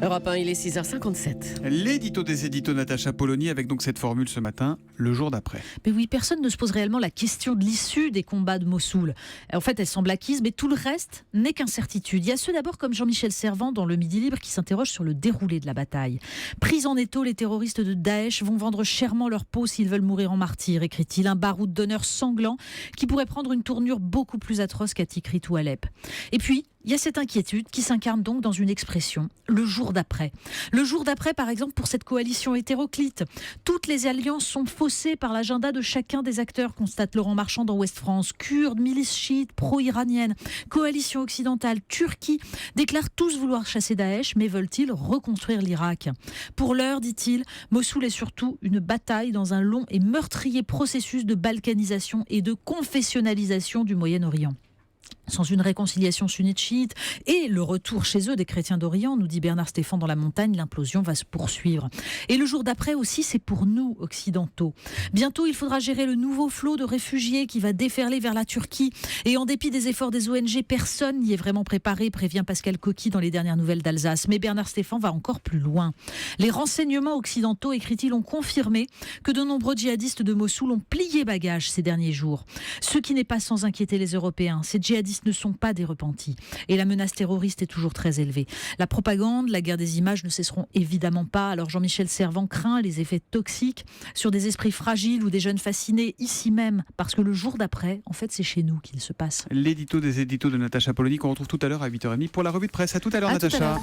Europe 1, il est 6h57. L'édito des éditos Natacha Polony avec donc cette formule ce matin, le jour d'après. Mais oui, personne ne se pose réellement la question de l'issue des combats de Mossoul. En fait, elle semble acquise, mais tout le reste n'est qu'incertitude. Il y a ceux d'abord comme Jean-Michel Servan dans le Midi Libre qui s'interrogent sur le déroulé de la bataille. Pris en étau, les terroristes de Daesh vont vendre chèrement leur peau s'ils veulent mourir en martyrs, écrit-il. Un baroud d'honneur sanglant qui pourrait prendre une tournure beaucoup plus atroce qu'à Tikrit ou Alep. Et puis, il y a cette inquiétude qui s'incarne donc dans une expression, le jour d'après. Le jour d'après, par exemple, pour cette coalition hétéroclite. Toutes les alliances sont faussées par l'agenda de chacun des acteurs, constate Laurent Marchand dans Ouest France. Kurdes, milices chiites, pro-iraniennes, coalition occidentale, Turquie, déclarent tous vouloir chasser Daesh, mais veulent-ils reconstruire l'Irak ? Pour l'heure, dit-il, Mossoul est surtout une bataille dans un long et meurtrier processus de balkanisation et de confessionnalisation du Moyen-Orient. Sans une réconciliation sunnite-chiite et le retour chez eux des chrétiens d'Orient, nous dit Bernard Stéphan dans La Montagne, l'implosion va se poursuivre. Et le jour d'après aussi, c'est pour nous, occidentaux. Bientôt, il faudra gérer le nouveau flot de réfugiés qui va déferler vers la Turquie. Et en dépit des efforts des ONG, personne n'y est vraiment préparé, prévient Pascal Coqui dans les dernières nouvelles d'Alsace. Mais Bernard Stéphan va encore plus loin. Les renseignements occidentaux, écrit-il, ont confirmé que de nombreux djihadistes de Mossoul ont plié bagage ces derniers jours. Ce qui n'est pas sans inquiéter les Européens. Ces djihadistes ne sont pas des repentis. Et la menace terroriste est toujours très élevée. La propagande, la guerre des images ne cesseront évidemment pas. Alors Jean-Michel Servan craint les effets toxiques sur des esprits fragiles ou des jeunes fascinés ici même. Parce que le jour d'après, en fait, c'est chez nous qu'il se passe. L'édito des éditos de Natacha Polony qu'on retrouve tout à l'heure à 8h30 pour la revue de presse. À tout à l'heure, Natacha.